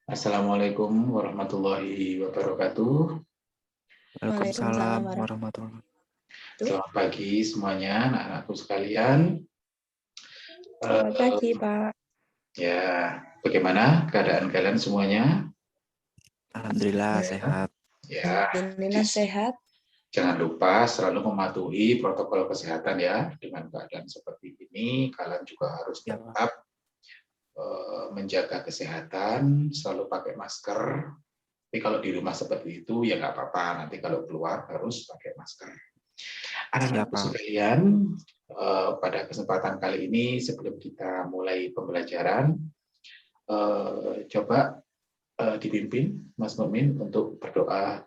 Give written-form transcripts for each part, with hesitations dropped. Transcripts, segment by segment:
Assalamualaikum warahmatullahi wabarakatuh. Waalaikumsalam Waalaikumsalam warahmatullahi warahmatullahi. Selamat pagi semuanya, anak-anakku sekalian. Selamat pagi, Pak. Ya, bagaimana keadaan kalian semuanya? Alhamdulillah Ya, sehat. ya. Alhamdulillah sehat. Jangan lupa selalu mematuhi protokol kesehatan ya. Dengan keadaan seperti ini, kalian juga harus Ya, Pak. tetap menjaga kesehatan, selalu pakai masker. Tapi kalau di rumah seperti itu ya nggak apa-apa. Nanti kalau keluar harus pakai masker. Anak-anakku Siapa? sekalian, pada kesempatan kali ini sebelum kita mulai pembelajaran, coba dipimpin Mas Mumin untuk berdoa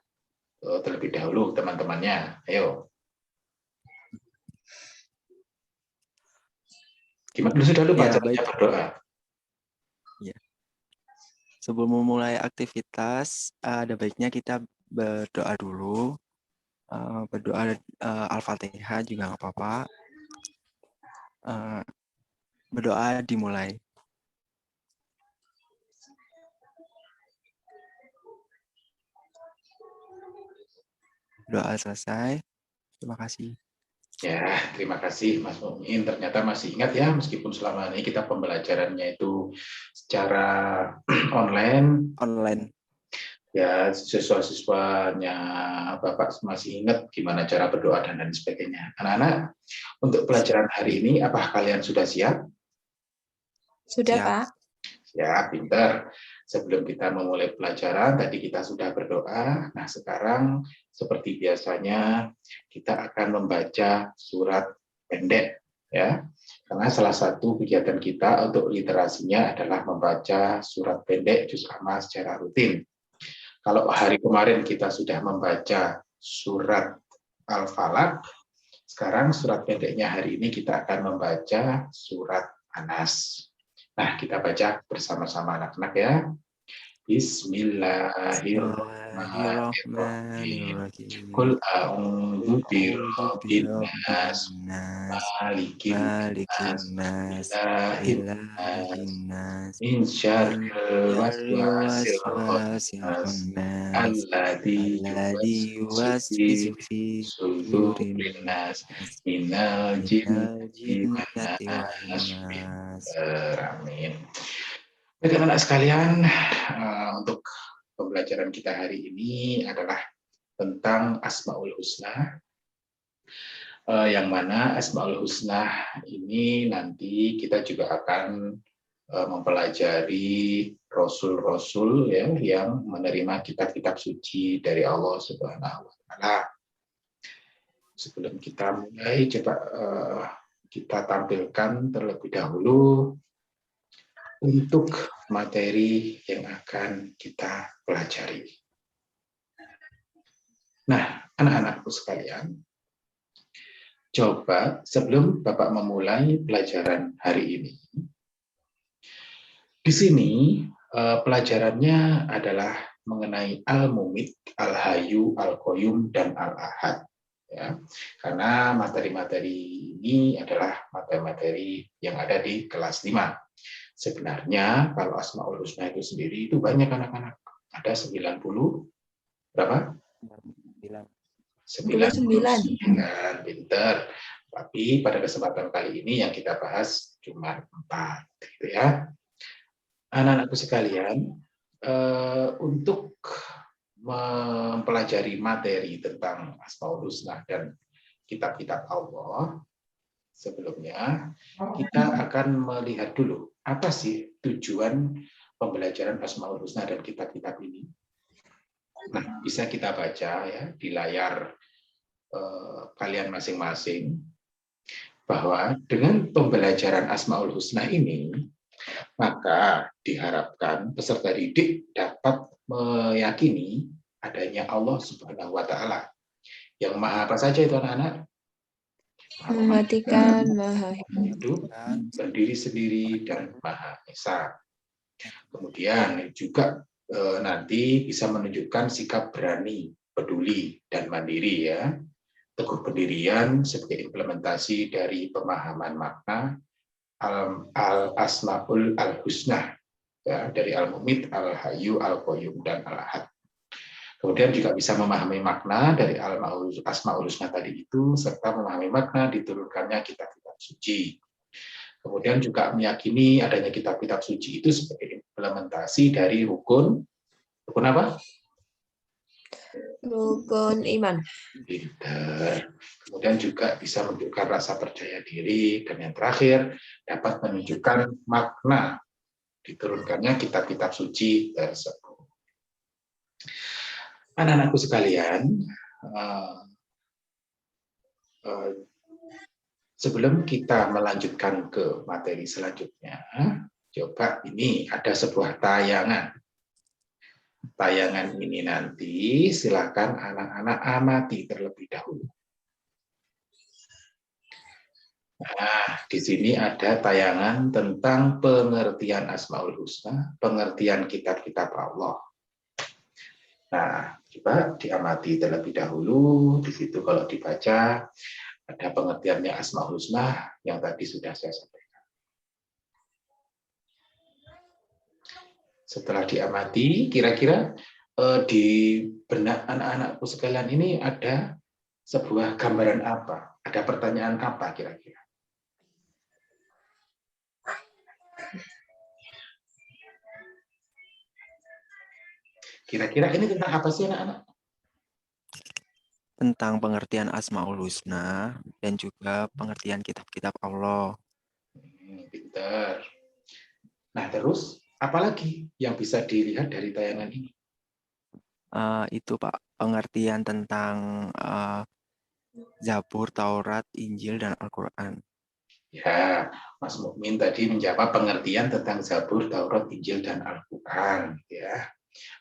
terlebih dahulu teman-temannya. Ayo. Gimana sudah lupa Ya, caranya baik. berdoa? Ya. Sebelum memulai aktivitas, ada baiknya kita berdoa dulu. Berdoa Al-Fatihah juga nggak apa-apa. Berdoa dimulai. Doa selesai. Terima kasih. Ya, terima kasih Mas Mumin. Ternyata masih ingat ya, meskipun selama ini kita pembelajarannya itu secara online. Ya, siswa-siswanya Bapak masih ingat gimana cara berdoa dan lain sebagainya. Anak-anak, untuk pelajaran hari ini, apakah kalian sudah siap? Sudah, Siap. Pak. Ya, pintar. Sebelum kita memulai pelajaran, tadi kita sudah berdoa. Nah, sekarang seperti biasanya kita akan membaca surat pendek, ya. Karena salah satu kegiatan kita untuk literasinya adalah membaca surat pendek juz amma secara rutin. Kalau hari kemarin kita sudah membaca surat Al-Falaq, sekarang surat pendeknya hari ini kita akan membaca surat Anas. Nah, kita baca bersama-sama anak-anak ya. Bismillahirrahmanirrahim. Qul a'udzu birabbin nas, malikin nas, ilahin nas, min syarril waswasil khannas, alladzi yuwaswisu fi sudurin nas, minal jinnati wan nas. Amin. Baik anak-anak sekalian, untuk pembelajaran kita hari ini adalah tentang Asmaul Husna, yang mana Asmaul Husna ini nanti kita juga akan mempelajari rasul-rasul ya, yang menerima kitab-kitab suci dari Allah Subhanahu wa Ta'ala. Sebelum kita mulai, coba kita tampilkan terlebih dahulu untuk materi yang akan kita pelajari. Nah, anak-anakku sekalian, coba sebelum Bapak memulai pelajaran hari ini, di sini pelajarannya adalah mengenai Al-Mumit, Al-Hayyu, Al-Qayyum, dan Al-Ahad. Ya, karena materi-materi ini adalah materi-materi yang ada di kelas 5. Sebenarnya kalau Asmaul Husna itu sendiri itu banyak anak-anak. Ada 90 berapa? 99. Pinter. Tapi pada kesempatan kali ini yang kita bahas cuma 4 gitu ya. Anak-anakku sekalian, untuk mempelajari materi tentang Asmaul Husna dan kitab-kitab Allah, sebelumnya kita akan melihat dulu apa sih tujuan pembelajaran Asmaul Husna dan kitab-kitab ini. Nah, bisa kita baca ya di layar kalian masing-masing bahwa dengan pembelajaran Asmaul Husna ini, maka diharapkan peserta didik dapat meyakini adanya Allah Subhanahu wa Ta'ala. Yang maha apa saja itu anak-anak? Mematikan, maha hidup, berdiri sendiri, dan maha esa. Kemudian juga nanti bisa menunjukkan sikap berani, peduli, dan mandiri ya. Teguh pendirian sebagai implementasi dari pemahaman makna Al-Asmaul Al-Husna ya, dari Al-Mumit, Al-Hayyu, Al-Qayyum, dan Al-Ahad. Kemudian juga bisa memahami makna dari Asmaul Husna tadi itu, serta memahami makna diturunkannya kitab-kitab suci. Kemudian juga meyakini adanya kitab-kitab suci itu sebagai implementasi dari rukun apa? Rukun iman. Pinter. Kemudian juga bisa menunjukkan rasa percaya diri, dan yang terakhir dapat menunjukkan makna diturunkannya kitab-kitab suci tersebut. Anak-anakku sekalian, sebelum kita melanjutkan ke materi selanjutnya, coba ini ada sebuah tayangan. Tayangan ini nanti silakan anak-anak amati terlebih dahulu. Nah, di sini ada tayangan tentang pengertian Asmaul Husna, pengertian kitab-kitab Allah. Nah, coba diamati terlebih dahulu. Di situ kalau dibaca ada pengertiannya Asmaul Husna yang tadi sudah saya sampaikan. Setelah diamati, kira-kira di benak anak-anakku sekalian ini ada sebuah gambaran apa? Ada pertanyaan apa kira-kira? Kira-kira ini tentang apa sih anak-anak? Tentang pengertian Asmaul Husna dan juga pengertian kitab-kitab Allah. Pinter. Nah, terus apalagi yang bisa dilihat dari tayangan ini? Itu Pak, pengertian tentang Zabur, Taurat, Injil, dan Al-Quran. Ya, Mas Mukmin tadi menjawab pengertian tentang Zabur, Taurat, Injil, dan Al-Quran. Ya.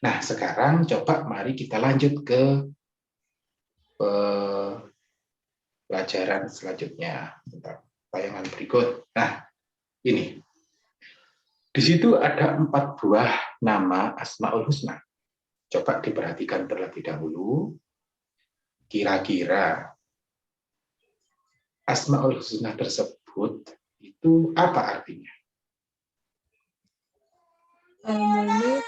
Nah, sekarang coba mari kita lanjut ke pelajaran selanjutnya tentang tayangan berikut. Nah, ini. Di situ ada 4 buah nama Asmaul Husna. Coba diperhatikan terlebih dahulu. Kira-kira Asmaul Husna tersebut itu apa artinya? Al-Mumit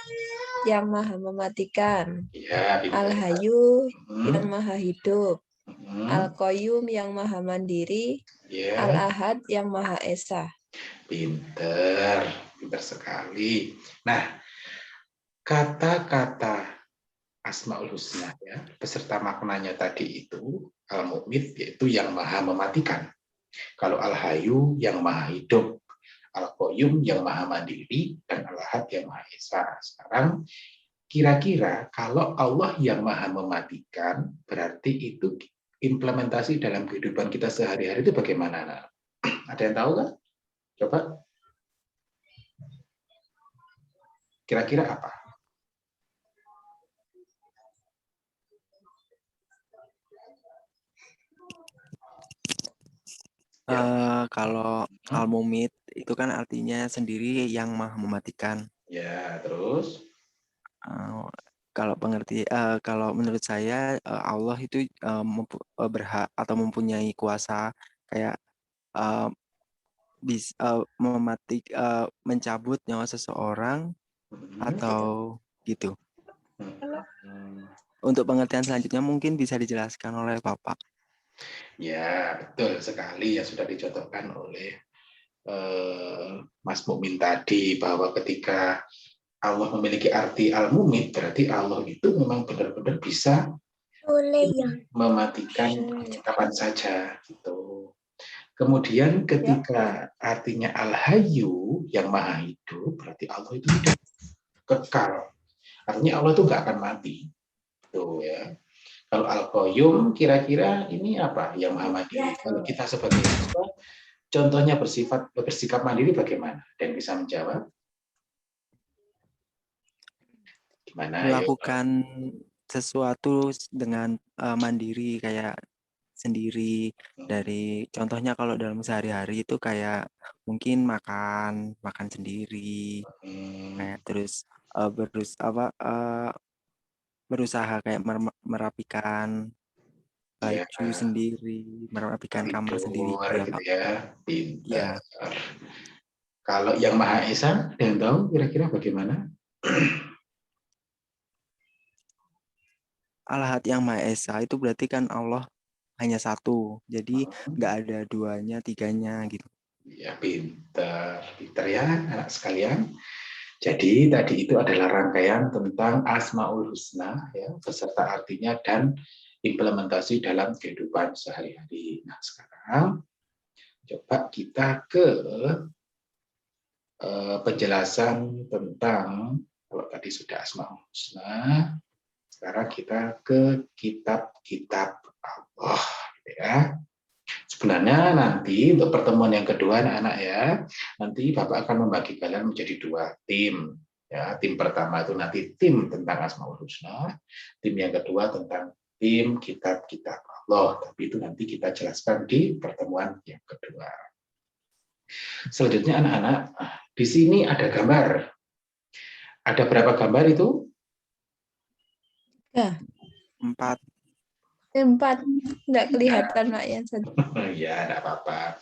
yang maha mematikan. Ya, Al-Hayyu yang maha hidup. Hmm. Al-Qayyum yang maha mandiri. Ya. Al-Ahad yang maha esa. Pinter, pinter sekali. Nah, kata-kata Asmaul Husna ya, beserta maknanya tadi itu, Al-Mumit yaitu yang maha mematikan. Kalau Al-Hayyu yang maha hidup, Al-Qayyum yang maha mandiri, dan Al-Ahad yang maha esa. Sekarang kira-kira kalau Allah yang maha mematikan, berarti itu implementasi dalam kehidupan kita sehari-hari itu bagaimana? Ada yang tahu kan? Coba. Kira-kira apa? Kalau Al-Mumit itu kan artinya sendiri yang maha mematikan. Ya, terus? Kalau menurut saya Allah itu berhak atau mempunyai kuasa kayak mencabut nyawa seseorang atau gitu. Untuk pengertian selanjutnya mungkin bisa dijelaskan oleh Bapak. Ya, betul sekali yang sudah dicontohkan oleh Mas Mukmin tadi, bahwa ketika Allah memiliki arti al-mumit, berarti Allah itu memang benar-benar bisa mematikan kapan saja gitu. Kemudian ketika artinya al-hayyu yang maha hidup, berarti Allah itu hidup kekal. Artinya Allah itu nggak akan mati. Tuh ya. Kalau al-qayyum kira-kira ini apa yang maha mandiri? Kalau kita sebagai siswa, contohnya bersikap mandiri bagaimana? Dan bisa menjawab? Gimana? Melakukan sesuatu dengan mandiri kayak sendiri. Dari contohnya kalau dalam sehari-hari itu kayak mungkin makan sendiri, kayak terus berusaha kayak merapikan baju sendiri, merapikan kamar sendiri gitu ya Pak. Gitu ya. Pintar. Ya. Kalau yang Maha Esa, ada yang tahu kira-kira bagaimana? Al-Ahad yang Maha Esa itu berarti kan Allah hanya satu. Jadi nggak ada duanya, tiganya gitu. Ya, pinter ya anak sekalian. Jadi tadi itu adalah rangkaian tentang Asmaul Husna, ya, beserta artinya dan implementasi dalam kehidupan sehari-hari. Nah, sekarang coba kita ke penjelasan tentang, kalau tadi sudah Asmaul Husna, sekarang kita ke kitab-kitab Allah, gitu ya. Sebenarnya nanti untuk pertemuan yang kedua anak-anak ya, nanti Bapak akan membagi kalian menjadi 2 tim. Ya, tim pertama itu nanti tim tentang Asmaul Husna, tim yang kedua tentang tim kitab-kitab Allah. Tapi itu nanti kita jelaskan di pertemuan yang kedua. Selanjutnya anak-anak, di sini ada gambar. Ada berapa gambar itu? Ya, 4. 4. Nggak kelihatan, Mak, yang satu. Ya, tidak apa-apa.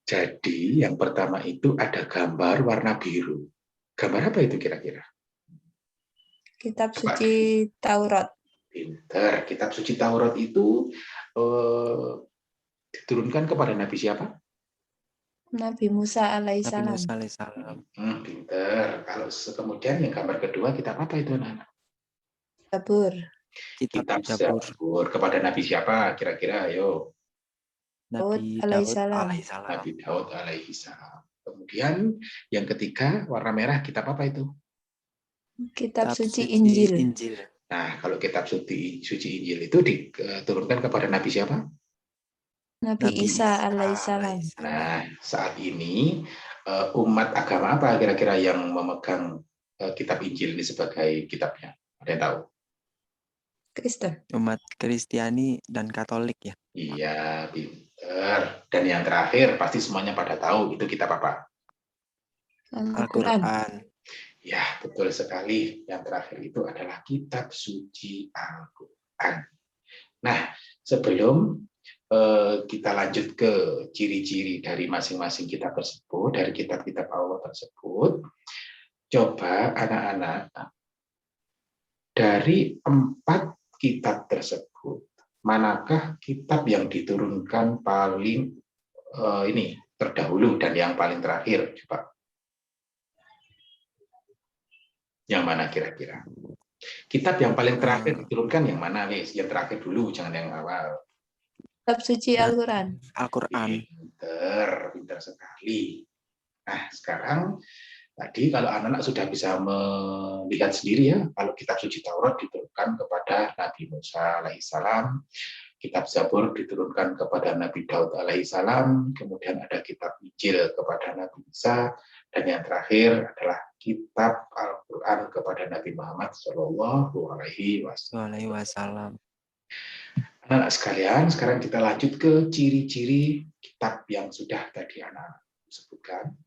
Jadi yang pertama itu ada gambar warna biru. Gambar apa itu kira-kira? Kitab suci Taurat. Pinter. Kitab suci Taurat itu diturunkan kepada Nabi siapa? Nabi Musa Nabi alaihissalam. Musa alaihissalam. Pinter. Kalau kemudian yang gambar kedua kitab apa itu anak-anak? Zabur. Kitab Zabur. Zabur. Kepada Nabi siapa kira-kira? Ayo. Nabi Daud Daud alaihissalam. alaihissalam. Nabi Daud alaihissalam. Kemudian yang ketiga warna merah kitab apa itu? Kitab suci Injil. Nah, kalau kitab suci Injil itu diturunkan kepada Nabi siapa? Nabi Isa alaihissalam. Nah, saat ini umat agama apa kira-kira yang memegang kitab Injil ini sebagai kitabnya? Ada yang tahu? Kristen. Umat Kristiani dan Katolik ya. Iya, pinter. Dan yang terakhir pasti semuanya pada tahu itu kitab apa? Al-Quran. Ya, betul sekali. Yang terakhir itu adalah kitab suci Al-Quran. Nah, sebelum kita lanjut ke ciri-ciri dari masing-masing kitab tersebut, dari kitab-kitab Allah tersebut, coba anak-anak dari 4 kitab tersebut, manakah kitab yang diturunkan paling terdahulu dan yang paling terakhir? Coba. Yang mana kira-kira? Kitab yang paling terakhir diturunkan yang mana nih? Yang terakhir dulu, jangan yang awal. Kitab suci Al-Quran. Al-Quran. Pinter sekali. Nah, sekarang tadi kalau anak-anak sudah bisa melihat sendiri ya, kalau kitab suci Taurat diturunkan kepada Nabi Musa alaihissalam, kitab Zabur diturunkan kepada Nabi Daud alaihissalam, kemudian ada kitab Injil kepada Nabi Isa, dan yang terakhir adalah kitab Al-Quran kepada Nabi Muhammad Shallallahu Alaihi Wasallam. Anak-anak sekalian, sekarang kita lanjut ke ciri-ciri kitab yang sudah tadi anak sebutkan.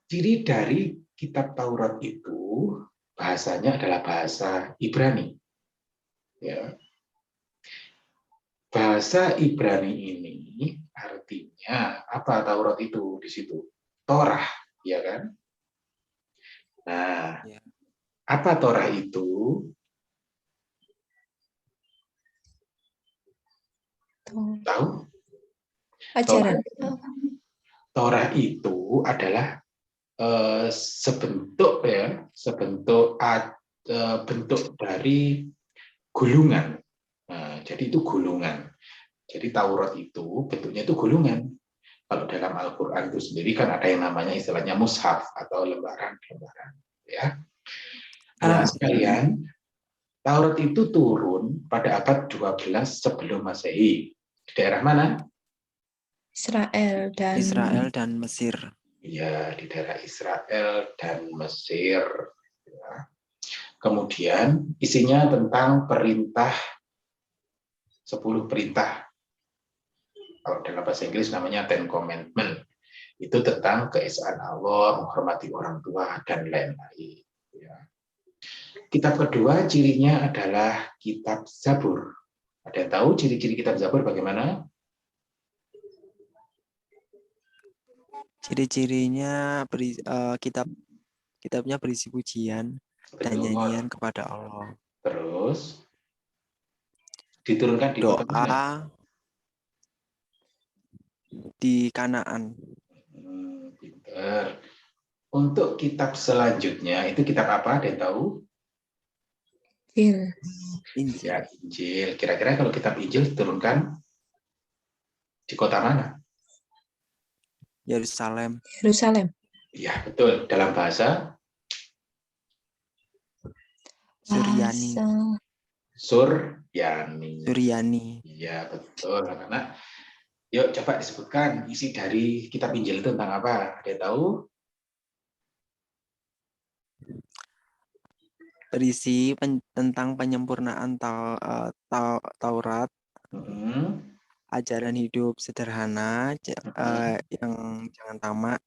Ciri dari kitab Taurat itu bahasanya adalah bahasa Ibrani. Ya. Bahasa Ibrani ini artinya apa Taurat itu di situ? Torah, ya kan? Nah, apa Torah itu? Tahu? Ajaran. Torah itu adalah sebentuk bentuk dari gulungan. Nah, jadi itu gulungan. Jadi Taurat itu bentuknya itu gulungan. Kalau dalam Al-Quran itu sendiri kan ada yang namanya istilahnya mushaf atau lembaran-lembaran. Ya. Anak sekalian, Taurat itu turun pada abad 12 sebelum Masehi. Di daerah mana? Israel dan Mesir. Ya, di daerah Israel dan Mesir. Ya. Kemudian isinya tentang 10 perintah. Kalau dalam bahasa Inggris namanya Ten Commandment. Itu tentang keesaan Allah, menghormati orang tua, dan lain-lain. Ya. Kitab kedua cirinya adalah kitab Zabur. Ada yang tahu ciri-ciri kitab Zabur bagaimana? Ciri-cirinya kitabnya berisi pujian dan Betul. nyanyian kepada Allah. Terus diturunkan di kota mana? Doa di Kanaan. Pinter. Untuk kitab selanjutnya itu kitab apa? Ada yang tahu? Injil. Ya, Injil. Kira-kira kalau kitab Injil diturunkan di kota mana? Yerusalem. Ya, betul. Dalam bahasa Suryani. Suryani. Iya, betul. Anak-anak, yuk coba disebutkan isi dari kitab Injil itu tentang apa? Ada yang tahu? Berisi tentang penyempurnaan Taurat, ajaran hidup sederhana, yang jangan tamak,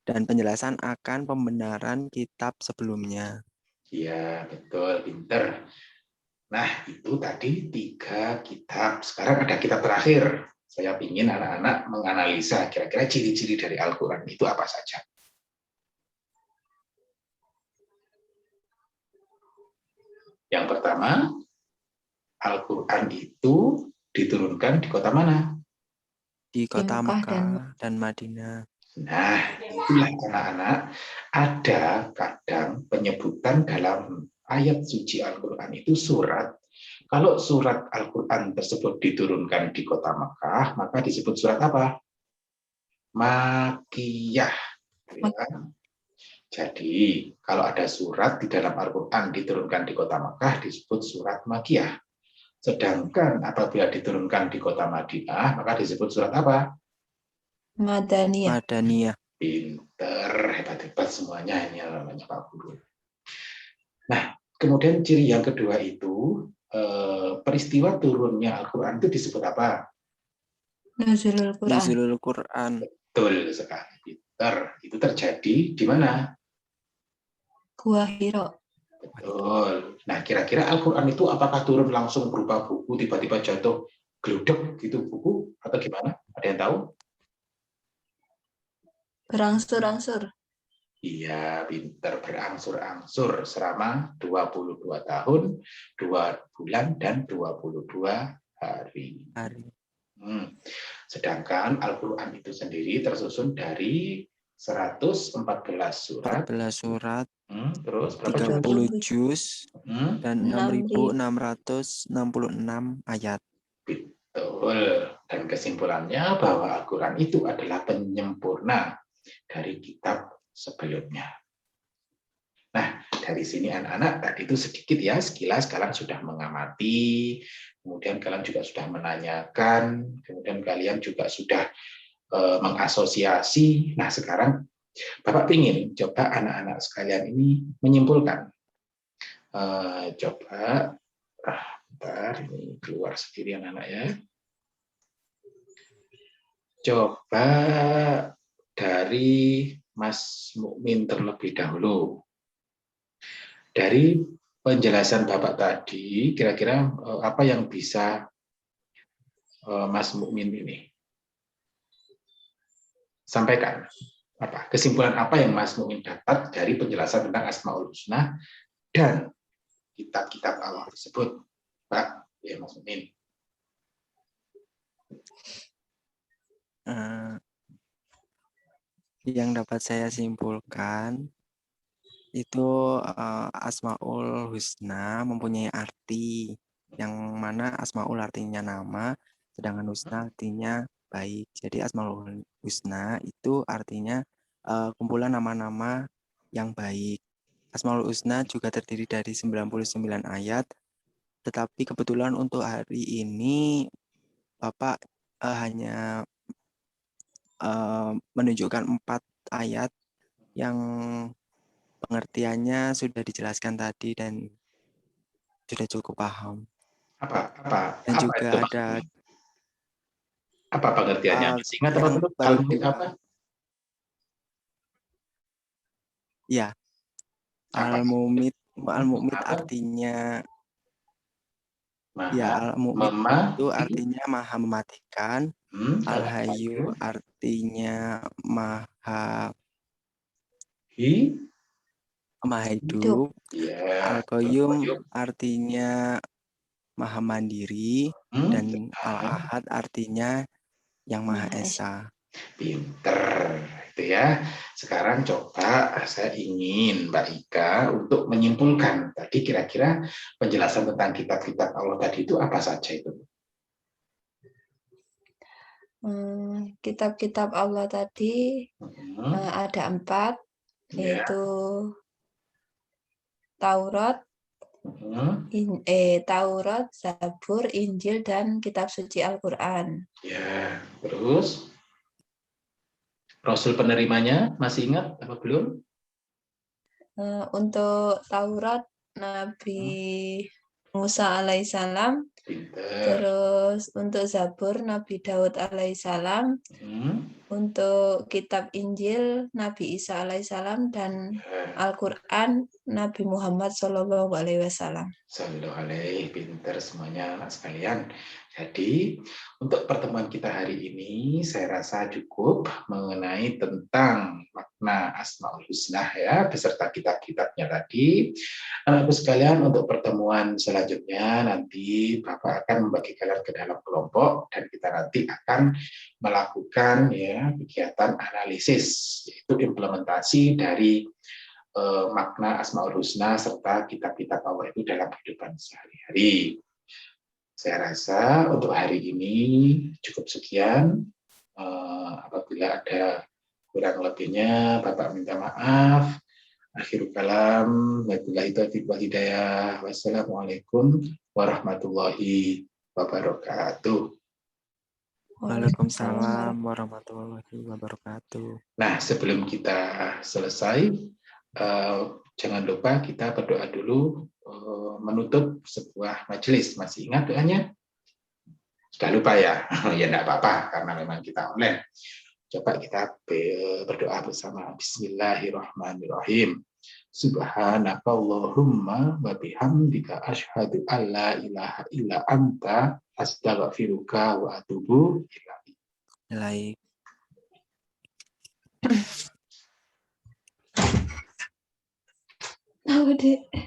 dan penjelasan akan pembenaran kitab sebelumnya. Iya, betul. Pinter. Nah, itu tadi 3 kitab. Sekarang ada kitab terakhir. Saya ingin anak-anak menganalisa kira-kira ciri-ciri dari Al-Quran itu apa saja. Yang pertama, Al-Quran itu diturunkan di kota mana? Di kota Mekah dan Madinah. Nah, itulah anak-anak, ada kadang penyebutan dalam ayat suci Al-Quran itu surat. Kalau surat Al-Quran tersebut diturunkan di kota Mekah, maka disebut surat apa? Makiyah. Ya. Jadi, kalau ada surat di dalam Al-Quran diturunkan di kota Mekah disebut surat Makiyah. Sedangkan apabila diturunkan di kota Madinah, maka disebut surat apa? Madaniyah. Pinter, hebat-hebat semuanya ini namanya Pak Guru. Nah, kemudian ciri yang kedua itu, peristiwa turunnya Al-Quran itu disebut apa? Nuzulul Quran. Betul sekali, pinter. Itu terjadi di mana? Gua Hiro. Betul. Nah, kira-kira Al-Quran itu apakah turun langsung berupa buku, tiba-tiba jatuh gludek gitu buku, atau gimana? Ada yang tahu? Berangsur-angsur. Iya, pinter, berangsur-angsur selama 22 tahun, 2 bulan, dan 22 hari. Sedangkan Al-Quran itu sendiri tersusun dari 114 surat. 14 surat, terus 30 juz, dan 6.666 ayat. Betul. Dan kesimpulannya bahwa Al-Quran itu adalah penyempurna dari kitab sebelumnya. Nah, dari sini anak-anak tadi itu sedikit ya, sekilas kalian sudah mengamati, kemudian kalian juga sudah menanyakan, kemudian kalian juga sudah mengasosiasi. Nah, sekarang Bapak ingin coba anak-anak sekalian ini menyimpulkan. Coba, bentar, ini keluar sendiri anak-anak ya. Coba dari Mas Mukmin terlebih dahulu. Dari penjelasan Bapak tadi, kira-kira apa yang bisa Mas Mukmin ini sampaikan? Apa kesimpulan apa yang Mas Mukmin dapat dari penjelasan tentang Asmaul Husna dan kitab-kitab Allah tersebut, Pak? Ya, Mas Mukmin. Yang dapat saya simpulkan itu Asmaul Husna mempunyai arti, yang mana Asmaul artinya nama, sedangkan Husna artinya baik. Jadi Asmaul Husna itu artinya kumpulan nama-nama yang baik. Asmaul Husna juga terdiri dari 99 ayat, tetapi kebetulan untuk hari ini Bapak hanya menunjukkan 4 ayat yang pengertiannya sudah dijelaskan tadi dan sudah cukup paham. Dan juga itu ada apa pengertiannya? Ingat teman-teman Al-Mumit apa? Ya, Al-Mumit artinya Ya, Al-Mu'min itu artinya maha mematikan. Al-Hayyu artinya maha hidup. Al-Qayyum artinya maha mandiri. Dan Al-Ahad artinya yang Maha Esa. Pinter, itu ya. Sekarang coba saya ingin Mbak Ika untuk menyimpulkan tadi kira-kira penjelasan tentang kitab-kitab Allah tadi itu apa saja itu? Kitab-kitab Allah tadi ada 4, yaitu Taurat, Taurat, Zabur, Injil, dan kitab suci Al-Quran. Ya, terus Rasul penerimanya masih ingat apa belum? Untuk Taurat, Nabi Musa alaihissalam. Terus untuk Zabur, Nabi Daud alaihissalam. Untuk kitab Injil, Nabi Isa alaihissalam. Dan Al-Quran, Nabi Muhammad Shallallahu alaihi wasallam. Sallallahu alaihi, pinter semuanya anak sekalian. Jadi untuk pertemuan kita hari ini saya rasa cukup mengenai tentang makna Asmaul Husna ya beserta kitab-kitabnya tadi. Anakku sekalian, untuk pertemuan selanjutnya nanti Bapak akan membagi kalian ke dalam kelompok dan kita nanti akan melakukan ya kegiatan analisis, yaitu implementasi dari makna Asmaul Husna serta kitab-kitab Allah itu dalam kehidupan sehari-hari. Saya rasa untuk hari ini cukup sekian. Apabila ada kurang lebihnya, Bapak minta maaf. Akhirul kalam, wabillahi taufiq wal hidayah. Wassalamualaikum warahmatullahi wabarakatuh. Waalaikumsalam warahmatullahi wabarakatuh. Nah, sebelum kita selesai, jangan lupa kita berdoa dulu menutup sebuah majelis. Masih ingat doanya? Sudah lupa ya? Ya enggak apa-apa karena memang kita online. Coba kita berdoa bersama. Bismillahirrahmanirrahim. Subhanakallahumma wa bihamdika asyhadu an la ilaha illa anta astaghfiruka wa atubu ilaik. Oh, Dek.